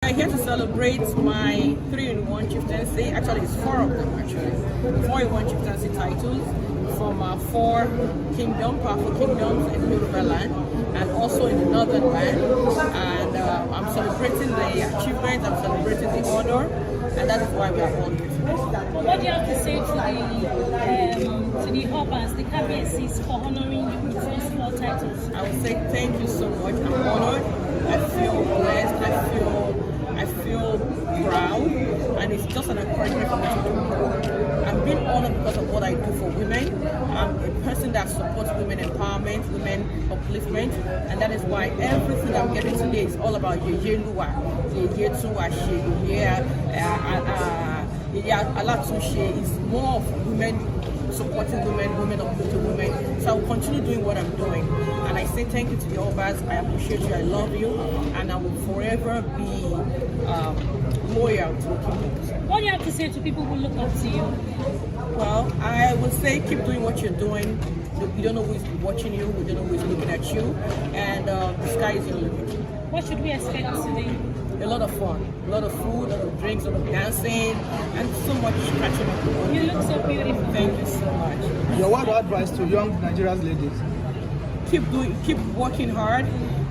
I'm here to celebrate my 3-in-1 chieftaincy. Actually, it's 4 of them, actually. 4-in-1 chieftaincy titles from 4 powerful kingdoms in Yoruba land and also in the northern land. And I'm celebrating the achievement, I'm celebrating the honor, and that is why we are all here today. Well, what do you have to say to the Obas, the KBSCs, for honoring you with those 4 titles? I would say thank you so much. I'm honored. I feel blessed. I feel proud, and it's just an encouragement for me to do more. I'm being honored because of what I do for women. I'm a person that supports women empowerment, women upliftment, and that is why everything I'm getting today is all about Yeyeluwa, Yeyetuwa, Alatushe. It's more of women supporting women uplifting women. So I will continue doing what I'm doing. And I say thank you to the Obas. I appreciate you. I love you. And I will forever be loyal to the kingdom. What do you have to say to people who look up to you? Well, I would say keep doing what you're doing. You don't know who is watching you. We don't know who is looking at you. And the sky is your limit. What should we expect today? A lot of fun, a lot of food, a lot of drinks, a lot of dancing, and so much catching up. You look so beautiful. Thank you so much. Your word of advice to young Nigerian ladies? Keep working hard,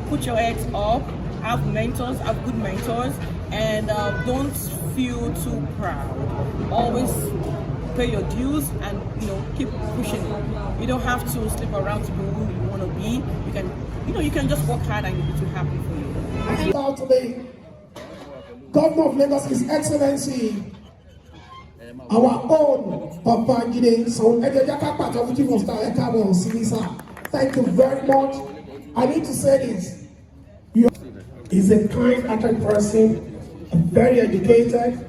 put your heads up, have mentors, have good mentors, and don't feel too proud. Always pay your dues and keep pushing. You don't have to sleep around to be who you want to be. You can just work hard and you'll be too happy for you. Now today, Governor of Lagos, His Excellency, our own Papa Gide, thank you very much. I need to say this. You is a kind-hearted person, very educated,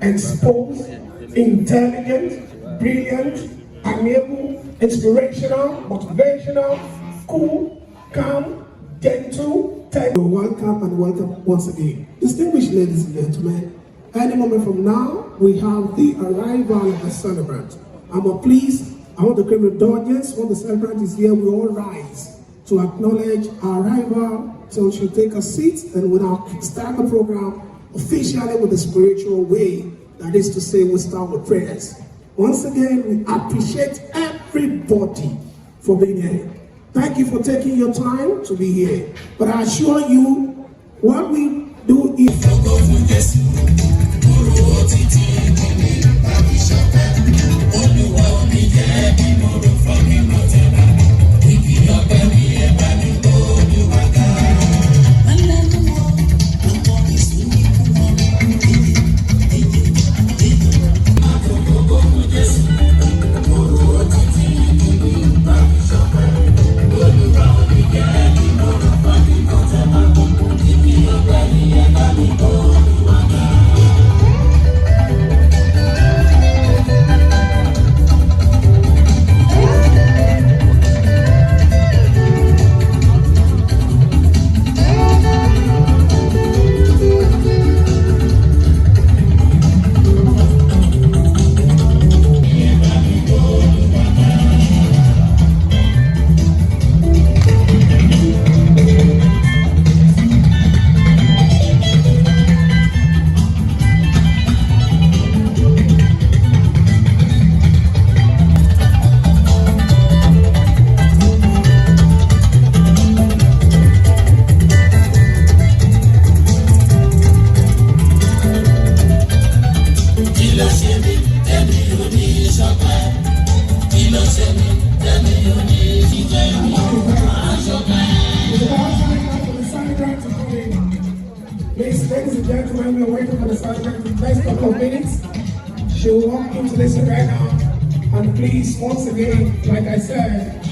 exposed, intelligent, brilliant, amiable, inspirational, motivational, cool, calm, gentle. Welcome and welcome once again. Distinguished ladies and gentlemen, any moment from now, we have the arrival of the celebrant. I'm pleased. I want to claim indulgence. When the celebrant is here, we all rise to acknowledge our arrival. So she'll take a seat and we'll now start the program officially with the spiritual way. That is to say, we'll start with prayers. Once again, we appreciate everybody for being here. Thank you for taking your time to be here. But I assure you, what we do is Please, ladies and gentlemen, we are waiting for the sergeant in the next couple of minutes. She will walk into this right now. And please, once again, like I said,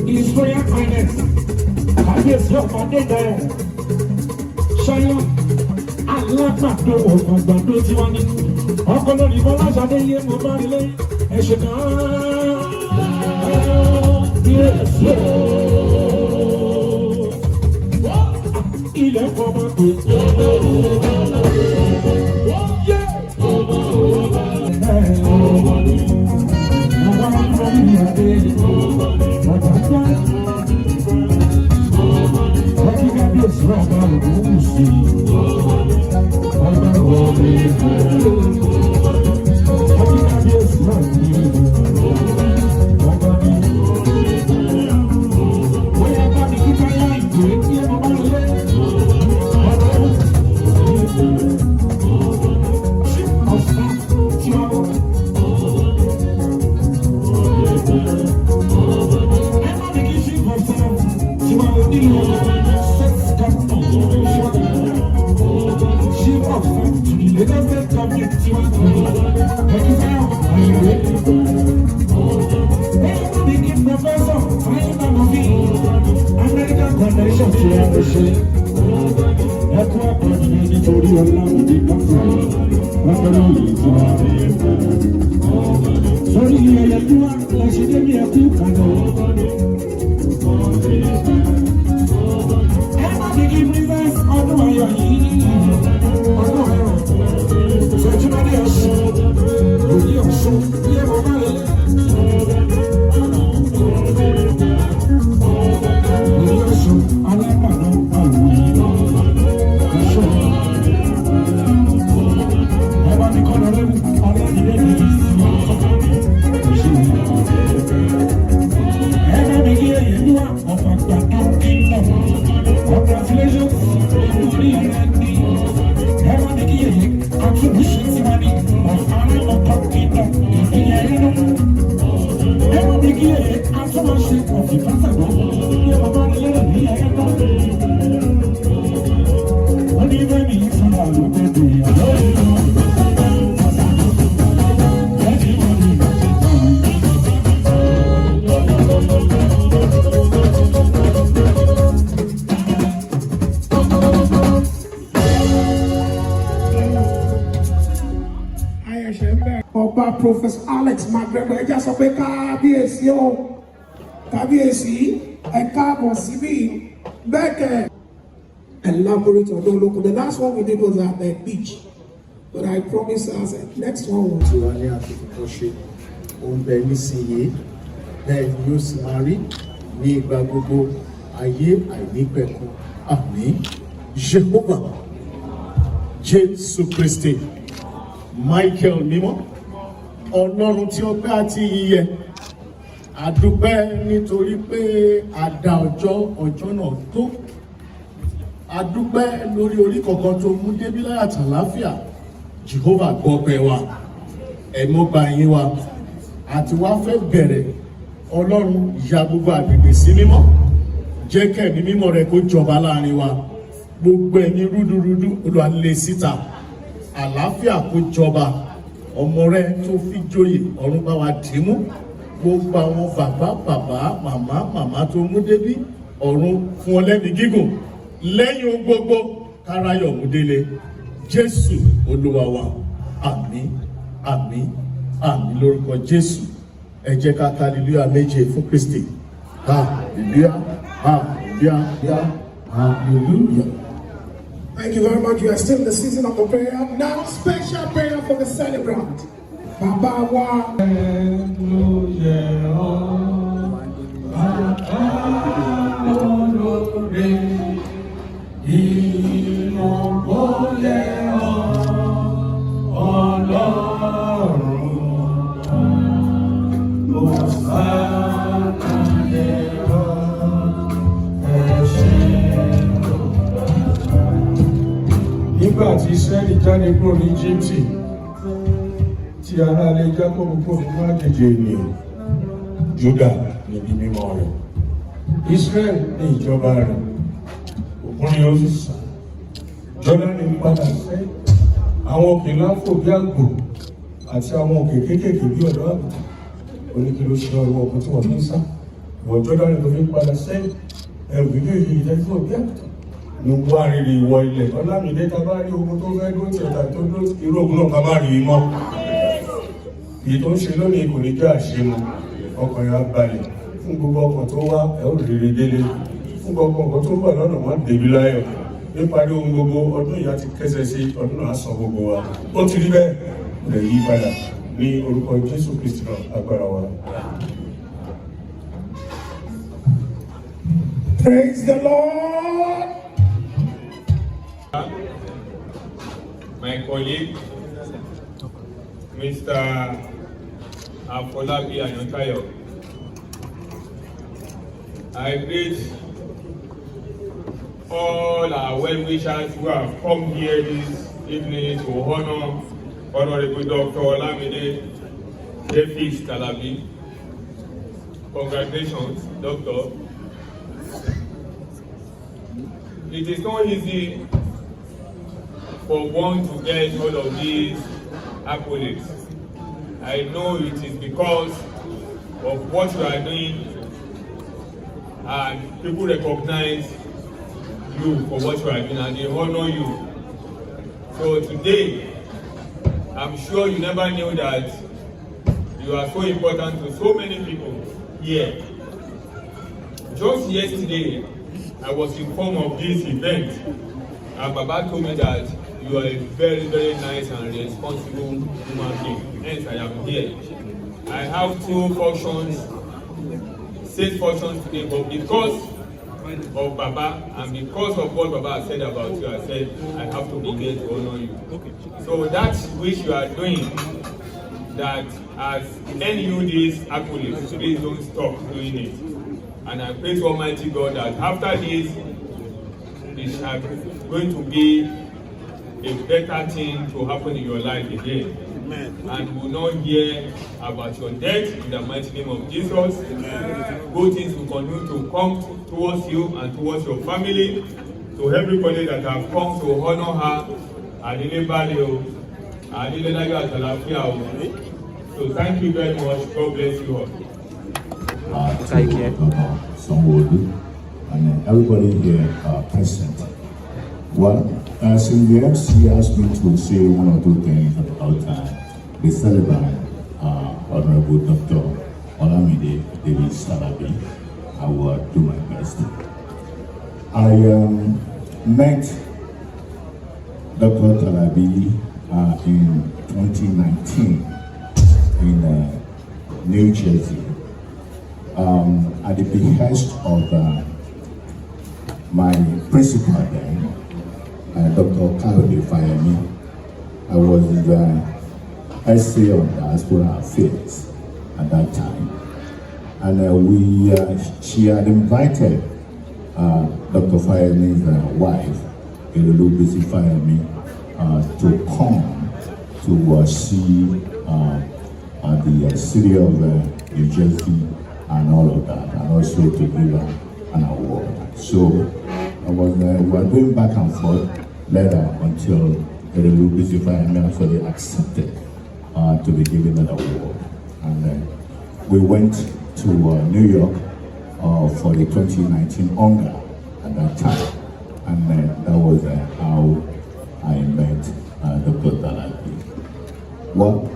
His Royal Highness, Davies, your father there. Ṣayọ, alágbàdo ọ̀gbàgbàdo tí wọ́n ní. Ọkọ lórí Bọ́lá Ṣadé yé mo bá rilé. Ẹ ṣe kàn án. Yes, yes. Professor Alex McGregor ẹ já sọ pé kábíyèsí o kábíyèsí ẹ káàbọ̀ síbí bẹ́ẹ̀ kẹ́ elaborate ọ̀dọ́ olókun. The last one we did was at the beach, but I promise us next one will. Tiwa ní àfikún ṣe òun bẹ nísìnyí bẹ́ẹ̀ ni yóò sì máa rí ní ìgbà gbogbo ayé àìnípẹ̀kun. Àmín. Jehovah Jésù Kristi Michael mímọ́. Ọlọ́run tí ó pẹ́ àti iyẹ àdúpẹ́ nítorí pé àdá ọjọ́ náà tó àdúpẹ́ lórí orí kọ̀ọ̀kan tó mú débí láyà tàlàáfíà. Jehovah gbọ́pẹ́ wa ẹ̀mọ́gbà yín wa àti wá fẹ́ bẹ̀rẹ̀. Ọlọ́run ya gbogbo àgbègbè sí mímọ́, jẹ́ kẹ́mi mímọ́ rẹ kó jọba láàrin wa. Gbogbo ẹ̀yin rúdurùdu Olúwa lé síta, àlàáfíà kó jọba. Ọmọ rẹ tó fi joyè ọ̀run bá wa dìímú. Gbogbo àwọn bàbá màmá tó mú débí ọ̀run fún ọ lẹ́mìí gígùn. Lẹ́yìn ohun gbogbo kárayọ̀ mú délé. Jésù Olúwa wa. Àmín àmín àmín lórúkọ Jésù. Ẹ jẹ́ ká hallelujah méje fún Kristi. Hallelujah hallelujah hallelujah. Thank you very much. You are still in the season of the prayer. Now, special prayer for the celebrant. Baba wa. Nígbà tí Ísírẹ́lì jáde kúrò ní Íjíbítì, tí ará ilé Jákọ́bù kúrò nínú àjèjì ènìyàn, Júdà níbi mímọ́ rẹ̀. Ísírẹ́lì ní ìjọba rẹ̀, òkun ni ó sì sàn. Jọ́dánì ń padà sẹ́yìn. Àwọn òkè ńlá fò bí àgbò àti àwọn òkè kéékèèké bí ọ̀dọ́ àgùntàn. Oníkìló ṣe ọwọ́ ọkùnrin tí wọ́n fi ń sá. Ìwọ̀n Jọ́dánì tó fi ń padà sẹ́yìn. Ẹrù kéékèèké ìtẹ́jú fò bí àgùntàn. Ní wá rírì ìwọ ilẹ̀ Ọlámídé ta bá rí ogun tó fẹ́ dó tí ọ̀tà tó dó irú ogun náà ká má rí mọ́. Èyí tó ń ṣe lónìí kò ní jẹ́ àṣemu, ọkàn yà balẹ̀. Fún gbogbo ọkàn tó wá ẹ ó rere délé. Fún gbogbo ọkàn tó wà lọ́nà wọn débi láyọ̀. níparí ohun gbogbo ọdún ìyá ti kẹsẹ̀ sí ọdún náà sàn gbogbo wa ó ti rí bẹ́ẹ̀ lè yí padà ní orúkọ Jésù Kristi náà agbára wa. Praise the Lord. My colleague, Mr. Talabi and I greet all our well-wishers who have come here this evening to honor Honorable Dr. Olamide, Davies, Talabi. Congratulations, Doctor. It is not easy for one to get all of these accolades. I know it is because of what you are doing and people recognize you for what you are doing and they honor you. So today, I'm sure you never knew that you are so important to so many people here. Just yesterday, I was informed of this event and Baba told me that you are a very, very nice and responsible human being. Hence, I am here. I have two functions, 6 functions today, but because of Baba and because of what Baba said about you, I said I have to be here to honor you. So that which you are doing that has earned you this accolade, please don't stop doing it. And I pray to Almighty God that after this, it is going to be a better thing to happen in your life again. Amen. And will not hear about your death in the mighty name of Jesus. Amen. Good things will continue to come towards you and towards your family. To everybody that have come to honor her, so thank you very much. God bless you all. And everybody here present. Well, since the MC asked me to say one or two things about the celebrant, Honorable Dr. Olamide Davies Talabi, I will do my best. I met Dr. Talabi in 2019 in New Jersey at the behest of my principal then, Dr. Talabi. I was the essay on diaspora affairs at that time, and she had invited Dr. Fayemi's wife, Elulubisi Fayemi, to come to see the city of New Jersey and all of that, and also to give her an award. So we were going back and forth later until Elulubisi Fayemi actually accepted to be given an award. And we went to New York for the 2019 Hunger at that time. And that was how I met Dr. Talabi. Well,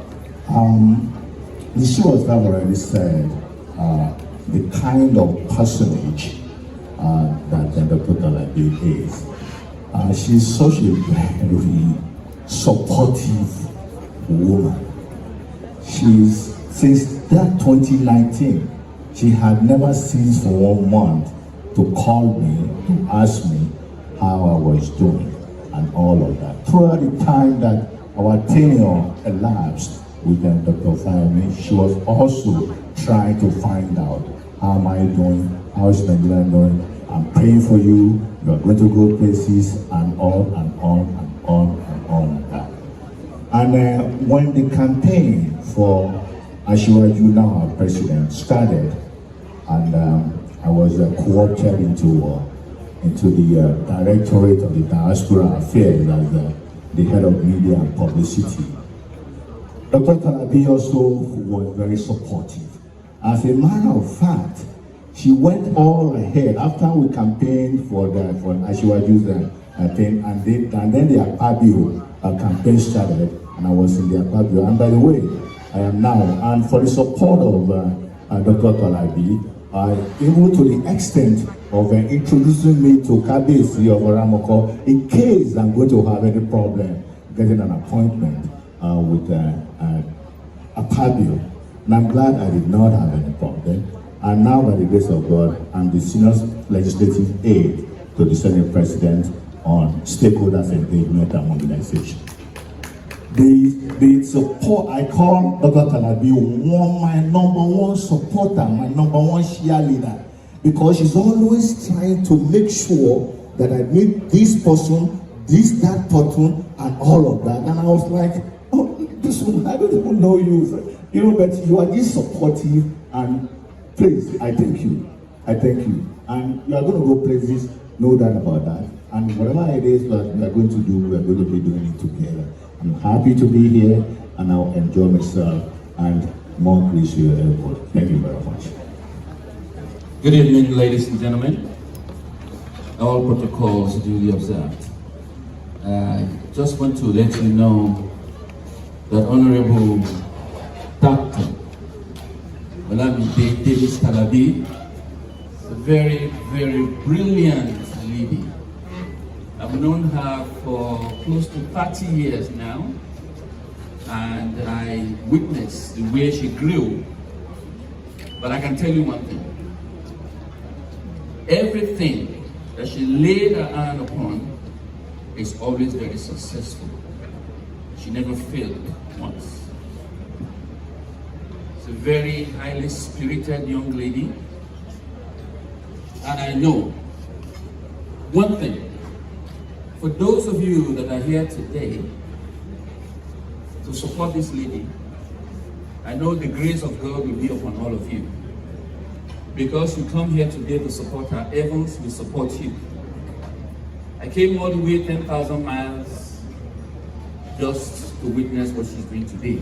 the show has already said the kind of personage that Dr. Talabi is. She's such a very supportive woman. Since that 2019, she had never ceased for 1 month to call me, to ask me how I was doing and all of that. Throughout the time that our tenure elapsed with Dr. Fayemi, she was also trying to find out how am I doing, how is Nigeria doing, I'm praying for you, you are going to go places, and on and on and on and on and that. And when the campaign for Asiwaju, now our president, started, and I was co-opted into the Directorate of the Diaspora Affairs as the head of media and publicity. Dr. Talabi also was very supportive. As a matter of fact, she went all ahead after we campaigned for Asiwaju's thing, and then the Akpabio campaign started, and I was in the Akpabio. And by the way, I am now, and for the support of Dr. Talabi, even to the extent of introducing me to Kabiyesi of Oramoko in case I'm going to have any problem getting an appointment with Akpabio. And I'm glad I did not have any problem. And now, by the grace of God, I'm the senior legislative aide to the Senate President on stakeholders engagement and mobilization. The support, I call Dr. Talabi my number one supporter, my number one cheerleader, because she's always trying to make sure that I meet this person, that person, and all of that. And I was like, oh, this one, I don't even know you. But you are this supportive, and please, I thank you. I thank you. And you are going to go places, no doubt about that. And whatever it is that we are going to do, we are going to be doing it together. I'm happy to be here, and I'll enjoy myself, and more grace to your airport. Thank you very much. Good evening, ladies and gentlemen. All protocols duly observed. I just want to let you know that Honorable Dr. Olamide Davies Talabi is a very, very brilliant lady. I've known her for close to 30 years now, and I witnessed the way she grew. But I can tell you one thing. Everything that she laid her hand upon is always very successful. She never failed once. She's a very highly spirited young lady. And I know one thing. For those of you that are here today to support this lady, I know the grace of God will be upon all of you. Because you come here today to support her, Evans will support you. I came all the way 10,000 miles just to witness what she's doing today.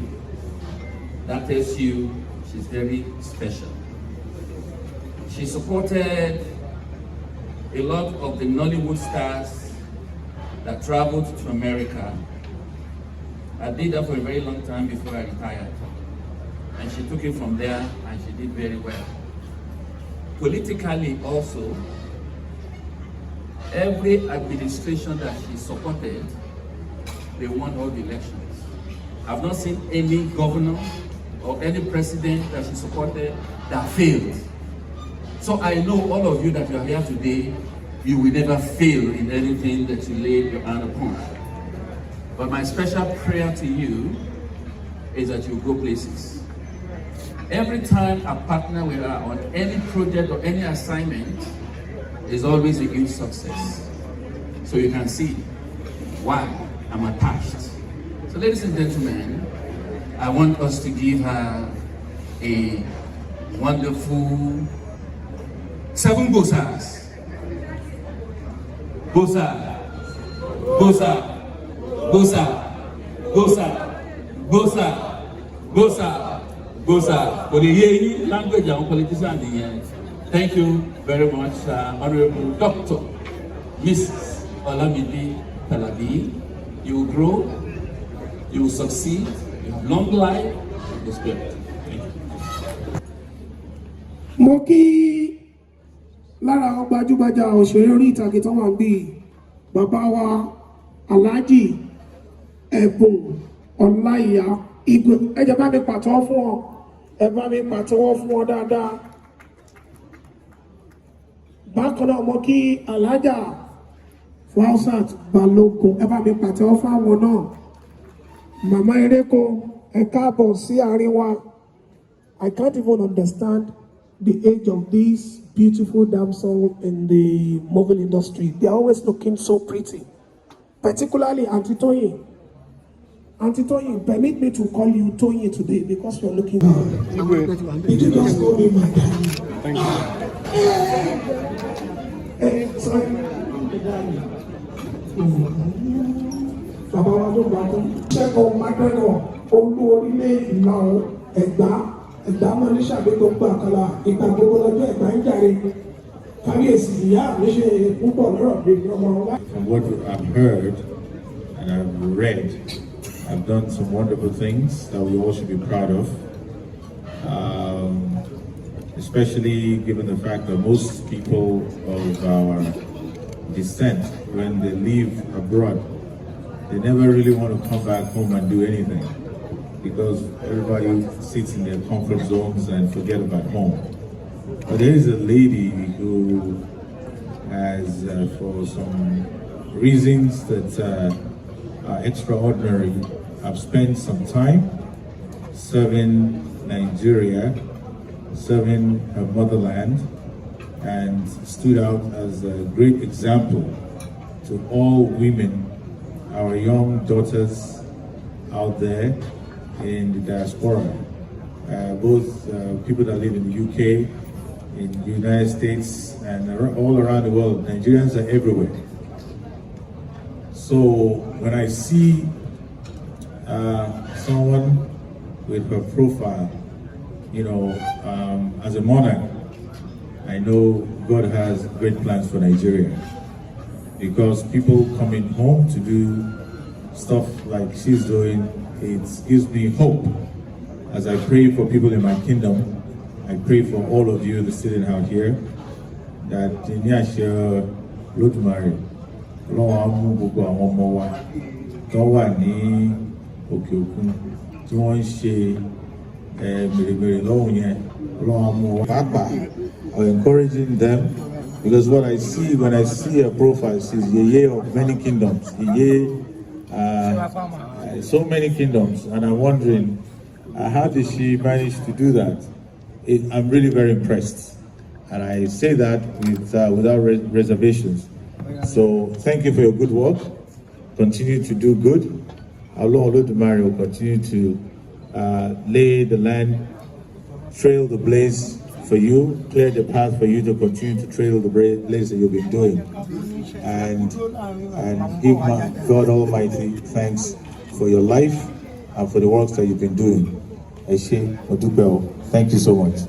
That tells you she's very special. She supported a lot of the Nollywood stars that traveled to America. I did that for a very long time before I retired. And she took it from there, and she did very well. Politically also, every administration that she supported, they won all the elections. I've not seen any governor or any president that she supported that failed. So I know all of you that you are here today, you will never fail in anything that you lay your hand upon. But my special prayer to you is that you go places. Every time I partner with her on any project or any assignment, is always a huge success. So you can see why I'm attached. So ladies and gentlemen, I want us to give her a wonderful 7 bosas. Bosa, bosa, bosa, bosa, bosa, bosa, bosa. For the Yei language and politicians, thank you very much, Honorable Dr. Mrs. Olamide Talabi. You will grow, you will succeed, you have long life and prosperity. Thank you. Moki. Lára àwọn gbajúgbajà òṣèré orí ìtàgé tó wà bí bàbá wa Alhaji Ẹ̀bùn Ọláìyá Igwe. Ẹ jẹ́ bá mi pàtẹ́wọ́ fún ọ. Ẹ bá mi pàtẹ́wọ́ fún ọ dáadáa. Bákan náà mo kí Alhaja Fausat Balógun. Ẹ bá mi pàtẹ́wọ́ fún àwọn náà. Màmá Eréko, ẹ káàbọ̀ sí àárín wa. I can't even understand the age of this beautiful damsel in the movie industry. They are always looking so pretty. Particularly Auntie Toyin. Auntie Toyin, permit me to call you Toyin today because you're looking good. Did you just call me my daddy? Thank you. Sorry. Bàbá wa tó gbà tó. Ṣẹ́kọ̀ọ́ Mágbẹ́gọ̀, olú orílẹ̀ ìlà Ẹ̀gbá. Ìdámọ̀ ní ṣàgbégbó gbà kala ìgbà gbogbo lọ́jọ́ Ẹ̀gbá ń jàre. Kábíyèsí ìyá mi ṣe púpọ̀ lọ́rọ̀ bíi ọmọ wa. From what I've heard and I've read, I've done some wonderful things that we all should be proud of. especially given the fact that most people of our descent, when they leave abroad, they never really want to come back home and do anything, because everybody sits in their comfort zones and forget about home. But there is a lady who has, for some reasons that are extraordinary, have spent some time serving Nigeria, serving her motherland, and stood out as a great example to all women, our young daughters out there in the diaspora, both people that live in the UK, in the United States, and all around the world. Nigerians are everywhere. So when I see someone with her profile, you know, as a monarch, I know God has great plans for Nigeria, because people coming home to do stuff like she's doing, it gives me hope. As I pray for people in my kingdom, I pray for all of you that's sitting out here, that in Yasha Lodmari, Lord, I'm going to go on encouraging them, because what I see when I see a profile, she's Yeye of many kingdoms, so many kingdoms, and I'm wondering how did she manage to do that? I'm really very impressed, and I say that without reservations. So thank you for your good work. Continue to do good. Allah Olodumare will continue to lay the land, trail the blaze for you, clear the path for you to continue to trail the blaze that you've been doing, and give God Almighty thanks for your life and for the works that you've been doing. Eshe Odubel, thank you so much.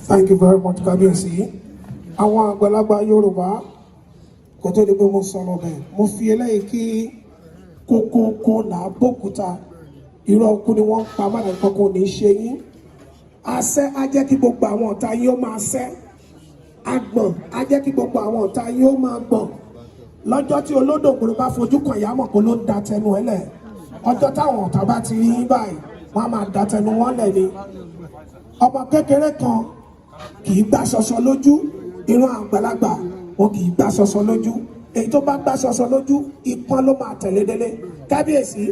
Thank you very much, Kábíyèsí. Àwọn àgbàlagbà Yorùbá kò tó di pé mo sọ̀rọ̀ bẹ́ẹ̀. Mo fi eléyìí kí kókókó là bókúta. Irọ́ ọkú ni wọ́n ń pa mọ́nà kankan ní í ṣe yín. Àṣẹ á jẹ́ kí gbogbo àwọn ọ̀tá yín ó máa ṣẹ́. Àgbọ̀n á jẹ́ kí gbogbo àwọn ọ̀tá yín ó máa gbọ̀n. Lọ́jọ́ tí olódògbòrò bá fojú kan ìyá mọ̀ kó ló ń da tẹnu ẹ̀ lẹ̀. Ọjọ́ táwọn ọ̀tá bá ti rí yín báyìí, wọ́n á máa da tẹnu wọn lẹ̀ ni. Ọmọ kékeré kan kì í gbá ṣọṣọ lójú, ìran àgbàlagbà wọn kì í gbá ṣọṣọ lójú. Èyí tó bá gbá ṣọṣọ lójú, ìpọ́n ló máa tẹ̀lé délé. Kábíyèsí,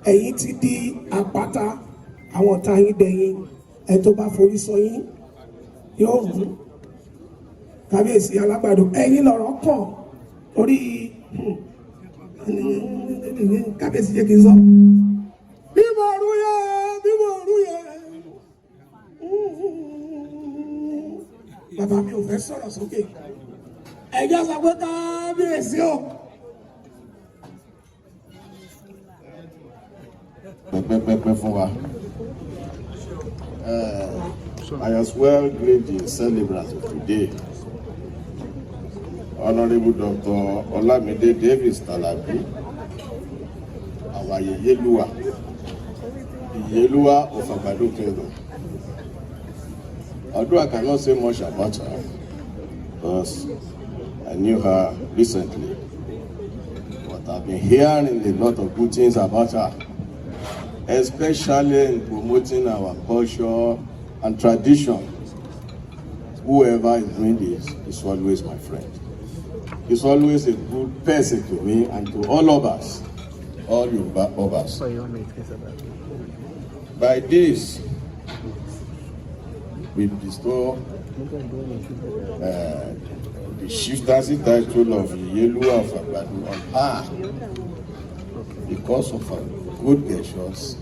ẹ̀yin ti di àpáta, àwọn ọ̀tá yín dẹ̀yìn. Ẹ̀ tó bá forí sọ yín yóò rú. Kábíyèsí alágbàdo, ẹ̀yin lọ̀rọ̀ kàn orí Kábíyèsí jẹ́ kí n sọ. Bímọ ọ̀rú yẹ, bímọ ọ̀rú yẹ. Bàbá mi ò fẹ́ sọ̀rọ̀ sókè. Ẹjọ́ sọ pé Kábíyèsí o. Pẹ́pẹ́pẹ́pẹ́ fún wa. I as well greet the celebrants of today. Honorable Dr. Olamide Davies Talabi, our Yelua of Abado Kingdom. Although I cannot say much about her, because I knew her recently, but I've been hearing a lot of good things about her, especially in promoting our culture and tradition. Whoever is doing this is always my friend. He's always a good person to me and to all of us, all Yoruba of us. By this, we bestow the chieftaincy title of Yelua of Agbadu on her because of her good gestures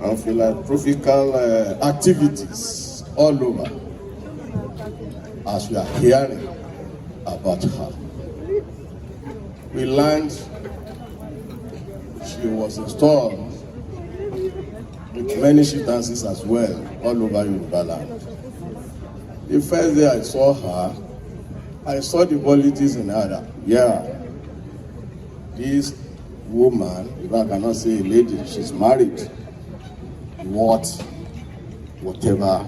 and philanthropical activities all over, as we are hearing about her. We learned she was installed with many chieftaincies as well all over Yoruba land. The first day I saw her, I saw the qualities in her that, yeah, this woman, if I cannot say a lady, she's married, whatever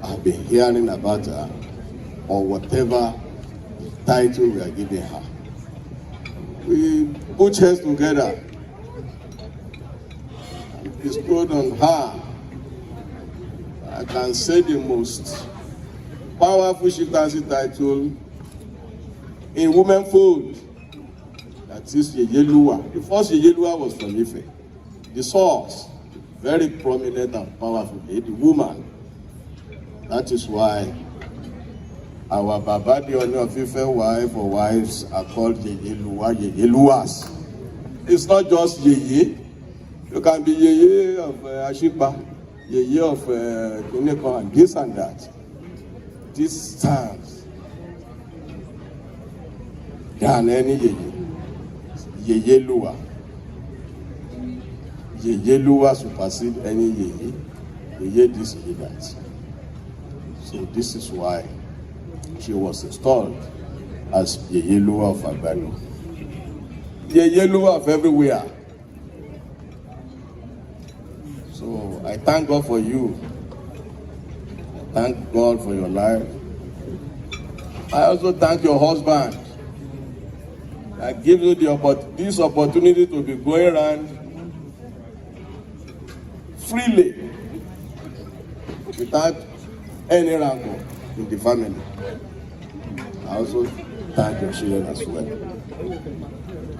I've been hearing about her, or whatever title we are giving her. We put heads together and bestowed on her, I can say, the most powerful chieftaincy title in womenfolk. That is Yeyeluwa. The first Yeyeluwa was from Ife. The source, very prominent and powerful lady, woman. That is why our Baba the Oni of Ife wife or wives are called Yeyeluwa, Yeyeluwas. It's not just Yeye. You can be Yeye of Ashipa, Yeye of Kineko, and this and that. This stands than any Yeye. Yeyeluwa. Yeyeluwa supersede any Yeye. Yeye this, Yeye that. So this is why she was installed as Yeyeluwa of Agbado. Yeyeluwa of everywhere. So I thank God for you. Thank God for your life. I also thank your husband that gives you this opportunity to be going around freely without any rancor in the family. I also thank your children as well.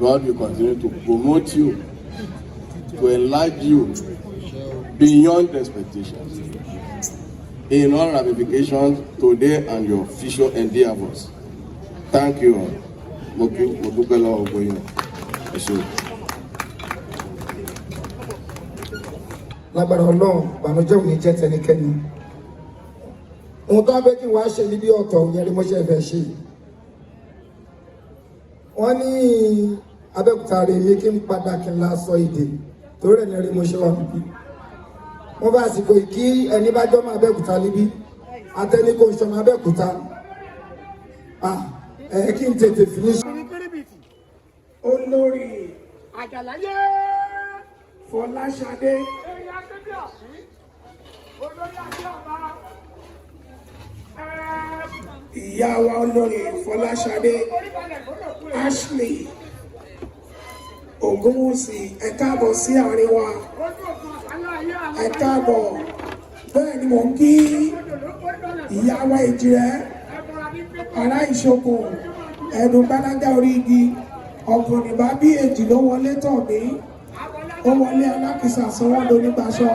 God will continue to promote you, to enlarge you beyond expectations in all ramifications today and your future endeavors. Thank you all. Lágbára Ọlọ́run, bànújẹ́ ò ní jẹ́ tẹnikẹ́ni. Ohun tó ń bẹ́ kí wàá ṣe níbi ọ̀tọ̀ yẹn ni mo ṣe fẹ́ ṣe. Wọ́n ní Abẹ́òkúta rè mí kí n padà kí n la sọ èdè torí rẹ̀ ní rí mo ṣe wà níbí. Wọ́n bá àsìkò kí ẹni bá jọ́ mọ́ Abẹ́òkúta níbí, àtẹni kò ṣọmọ Abẹ́òkúta. Kí n tètè finish. Olórí Àjàláyé Fọláṣadé. Ìyá wa olórí Fọláṣadé Ashley Ògúnwùsì, ẹ káàbọ̀ sí àárín wa. Ẹ káàbọ̀. Bẹ́ẹ̀ ni mò ń kí ìyá wa Èjìrẹ́ ará Ìṣokùn ẹ̀dùn gbádágá orí igi ọkùnrin bá bí èjì ló wọlé tọ̀ mí, ó wọlé alákìsà sanwó lónígbàṣọ.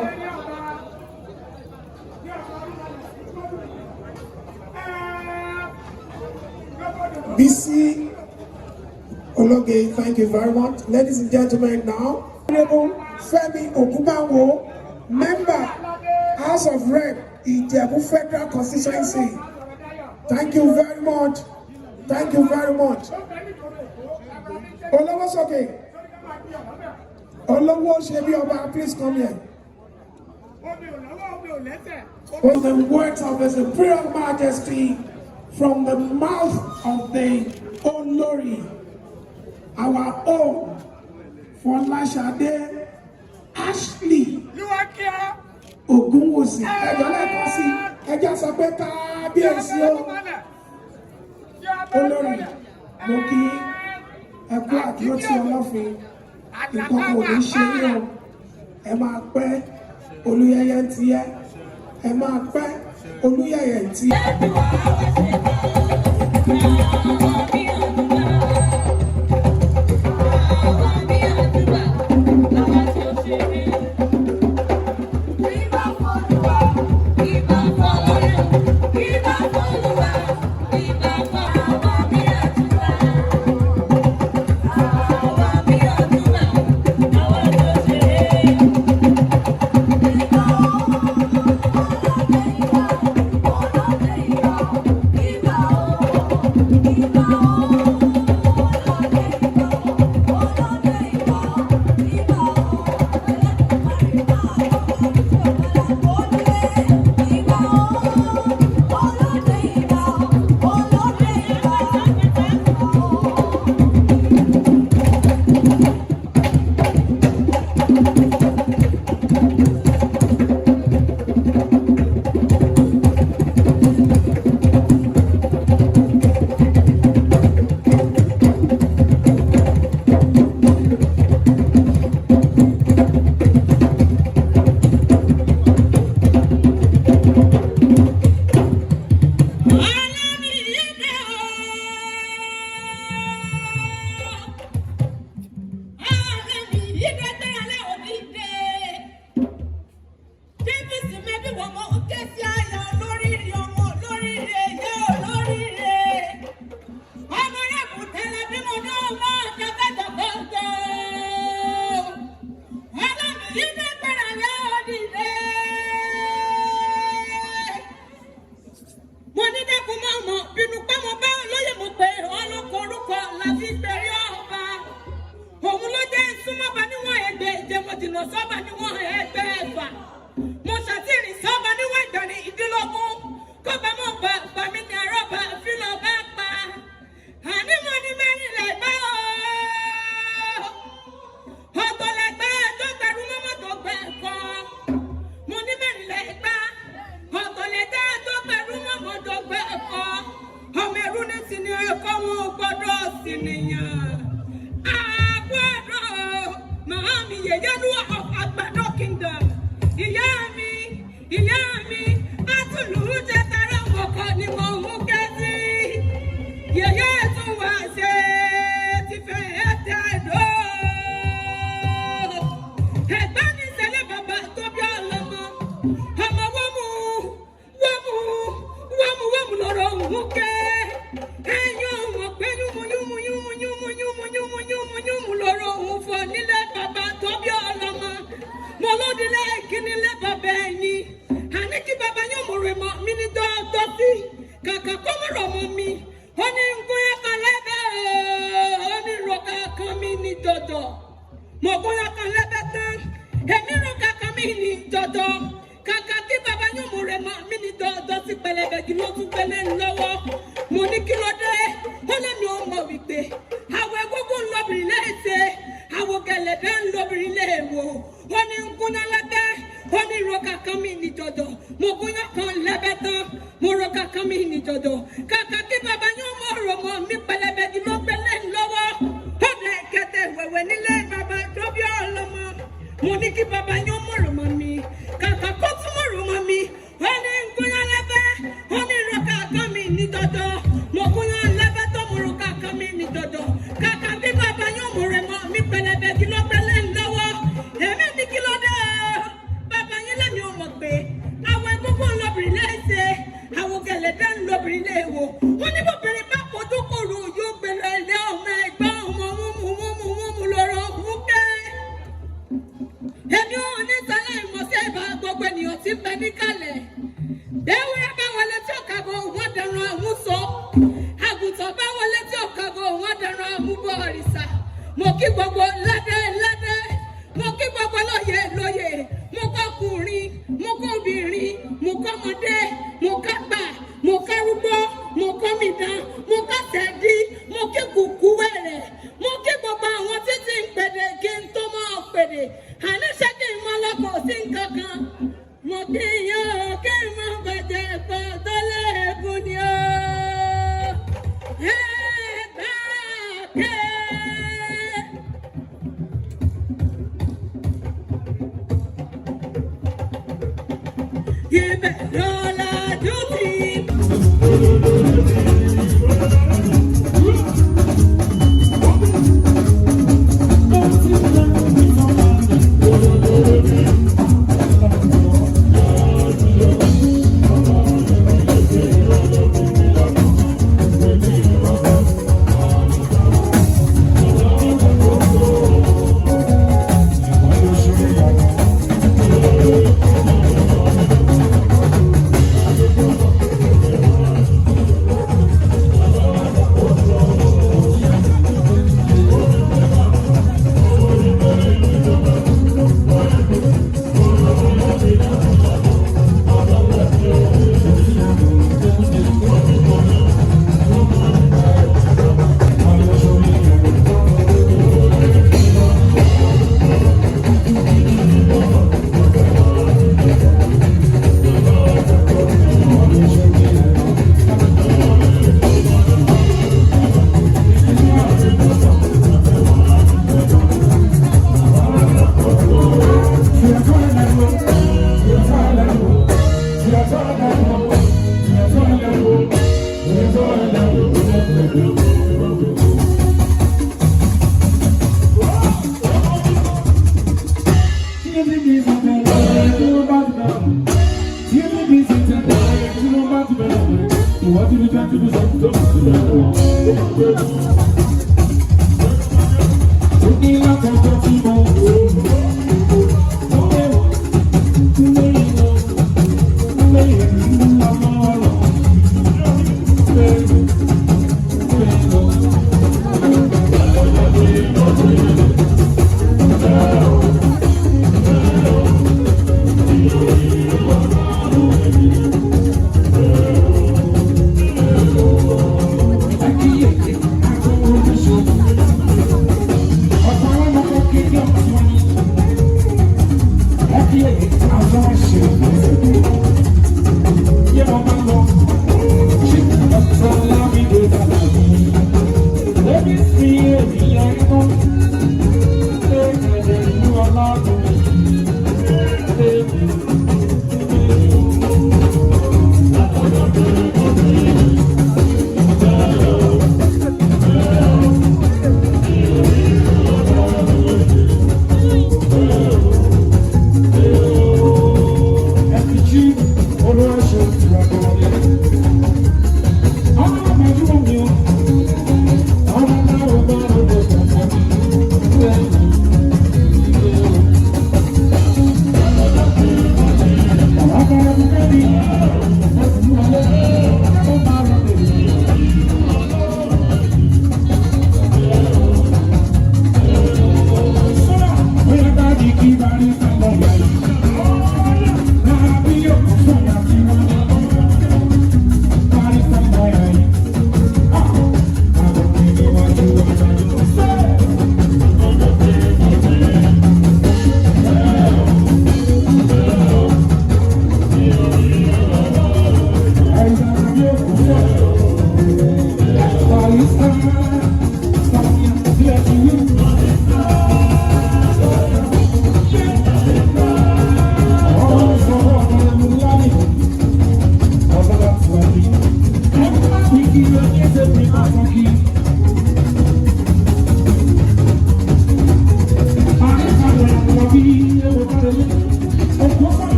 Bisi Ologe, thank you very much. Ladies and gentlemen, now, Honorable Femi Ogunbanwo, member, House of Rep, Ijebu Federal Constituency. Thank you very much. Thank you very much. Olowo Soke. Olowo Shebi Oba, please come here. For the words of His Imperial Majesty from the mouth of the Olori, our own Fọláṣadé Ashley Ògúnwùsì. Ẹjọ́ lẹ́kọ̀ọ́ sí ẹjọ́ sọ pé kábíyèsí o. Olórí, mo kí ẹkú àdúró tí ọlọ́fin nǹkan kò ní ṣe ní o. Ẹ máa pẹ́ Olúyẹyẹ ń tiẹ́. Ẹ máa pẹ́ Olúyẹyẹ ń tiẹ́.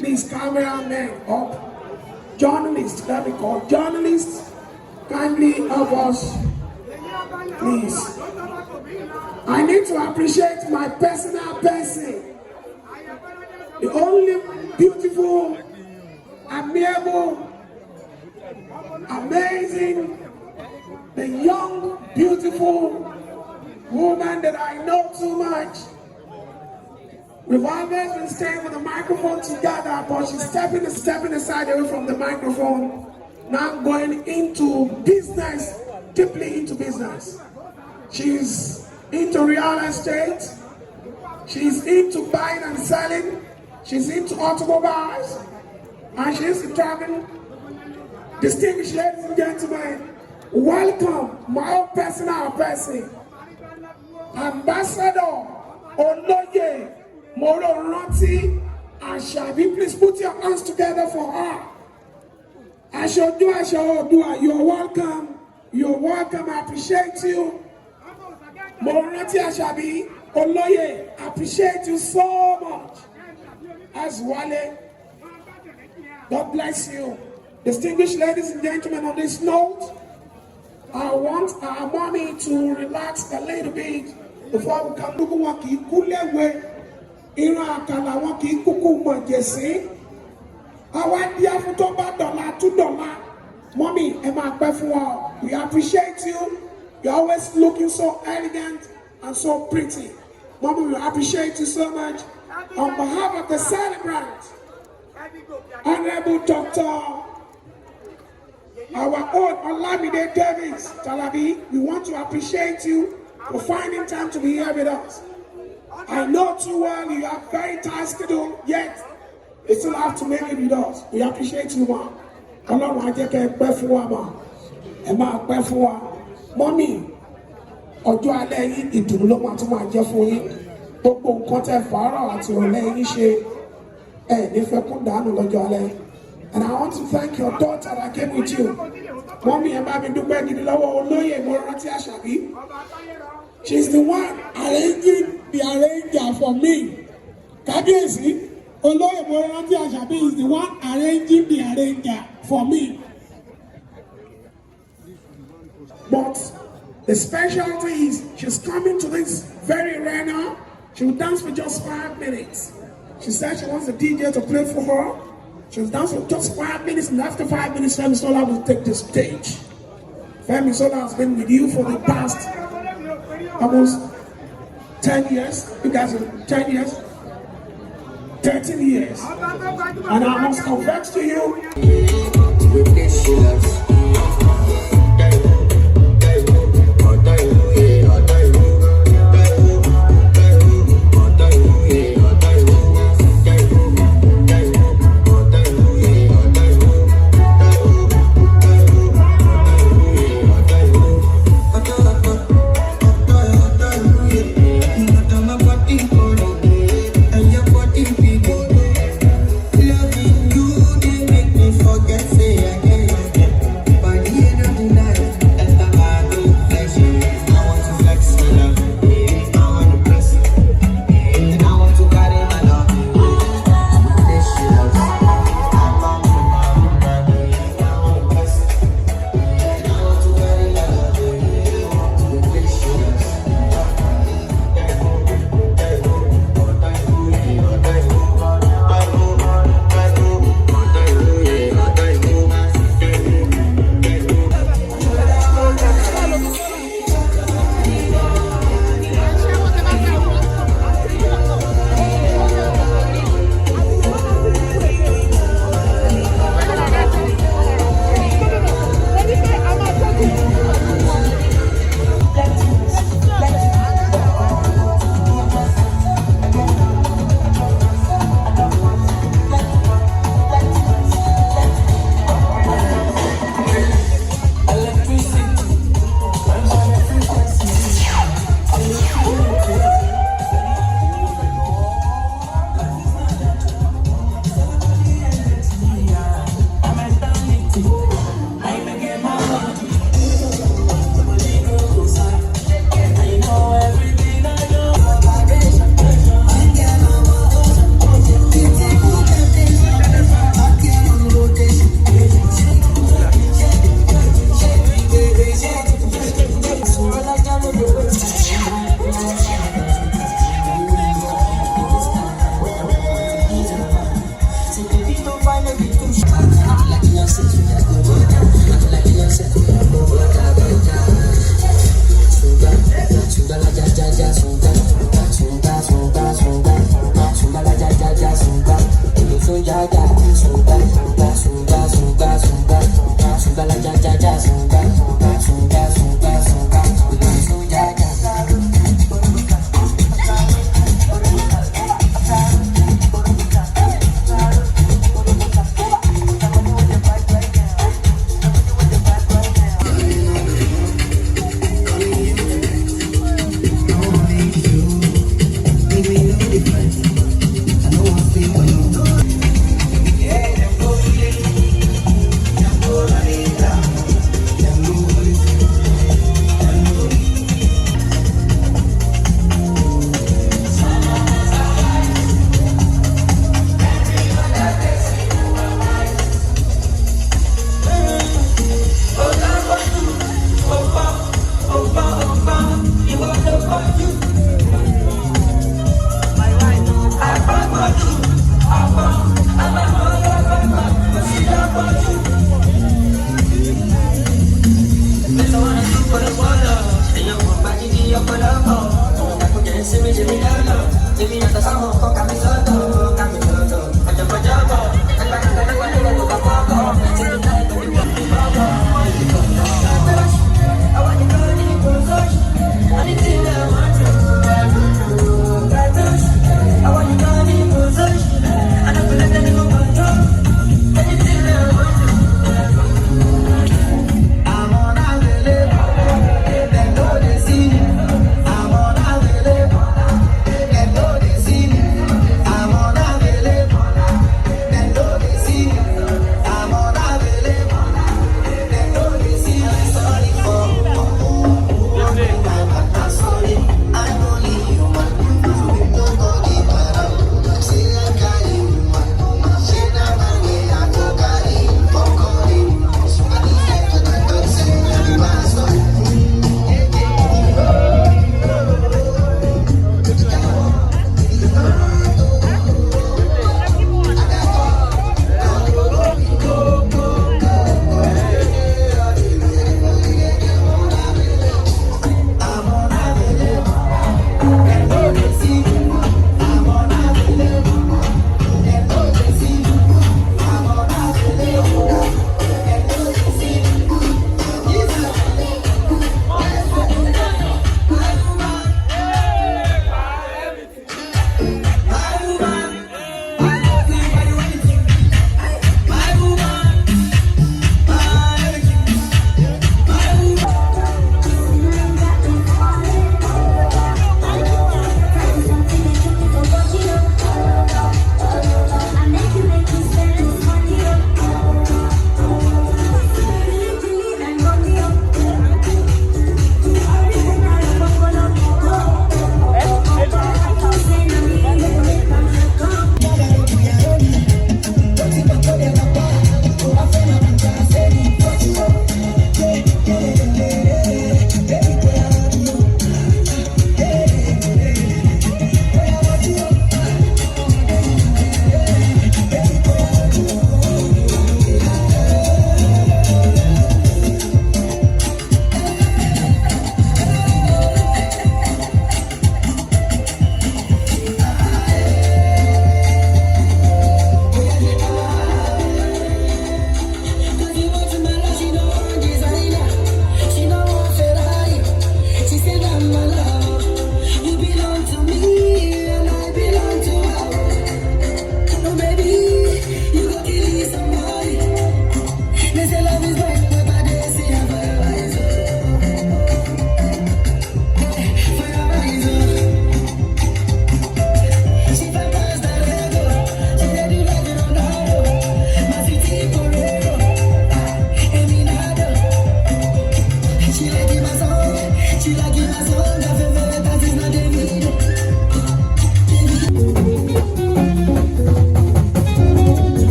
Please, cameraman up. Journalists, let me call journalists. Kindly help us, please. I need to appreciate my personal person. The only beautiful, amiable, amazing, the young, beautiful woman that I know too much. We've always been staying with the microphone together, but she's stepping aside away from the microphone. Now going into business, deeply into business. She's into real estate. She's into buying and selling. She's into automobiles. And she's into traveling. Distinguished ladies and gentlemen, welcome my own personal person, Ambassador Oloye Moro-Ranti Ashabi. Please put your hands together for her. Ashodua, you're welcome. You're welcome. I appreciate you. Moro-Ranti Ashabi, Oloye, I appreciate you so much. As Wale, God bless you. Distinguished ladies and gentlemen, on this note, I want our mommy to relax a little bit before we come to Waki Kulewe. Ira Kalawaki Kuku Majesi. Our dear Futoba $2. Mommy, we appreciate you. You're always looking so elegant and so pretty. Mommy, we appreciate you so much. On behalf of the celebrant, Honorable Dr. Our own Olamide Davies, Talabi, we want to appreciate you for finding time to be here with us. I know too well you have very tight schedule, yet you still have to make it with us. We appreciate you, ma. Mommy, ọjọ́ alẹ́ yìí ìdùnnú ló máa tún máa jẹ́ fún yín. Gbogbo nǹkan tẹ́ fàárọ̀ àti ìrọ̀lẹ́ yín ṣe nífẹ̀ẹ́ kún dànù lọ́jọ́ alẹ́. And I want to thank your daughter that came with you. Mommy, ẹ bá mi dúpẹ́ gidi lọ́wọ́ Olóyè Moro-Ranti Ashabi. She's the one arranging the arranger for me. Kábíyèsí, Olóyè Moro-Ranti Ashabi is the one arranging the arranger for me. But the specialty is she's coming to this very arena. She will dance for just 5 minutes. She said she wants the DJ to play for her. She will dance for just 5 minutes, and after 5 minutes, Femi Sola will take the stage. Femi Sola has been with you for the past almost 10 years. You guys are 10 years, 13 years. And I must confess to you, Loving you, they make me forget.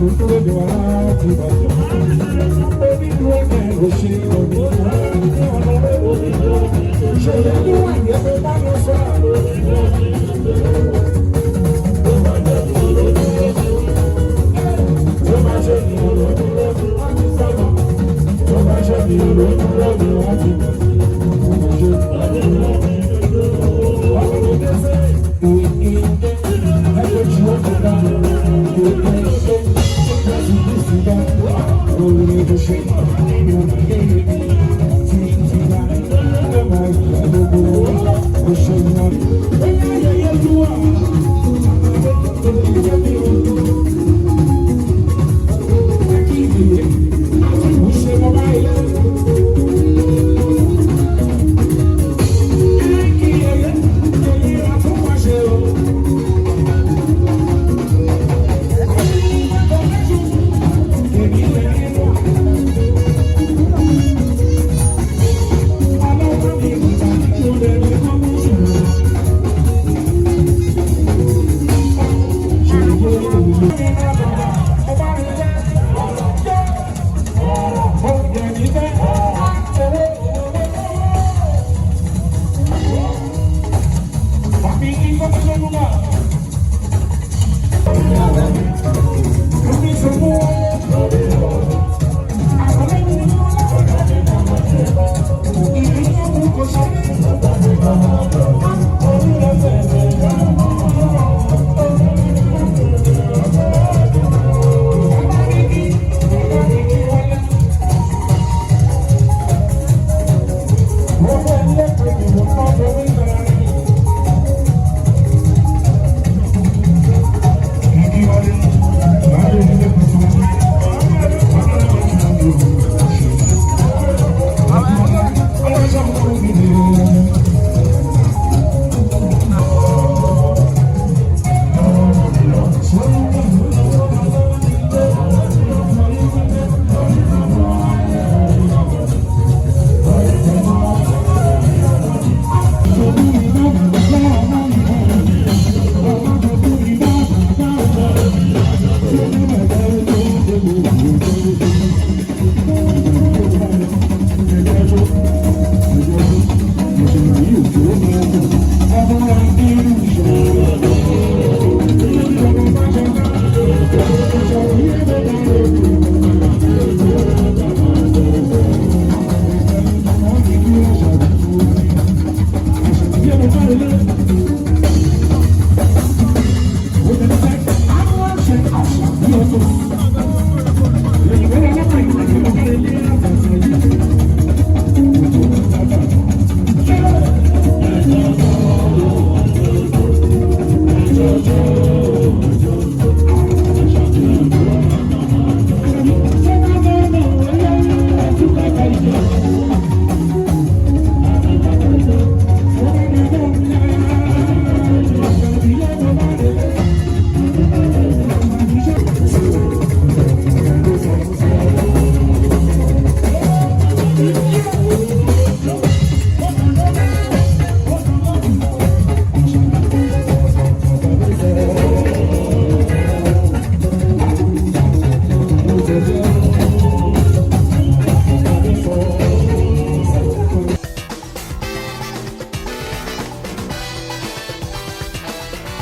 Thank you.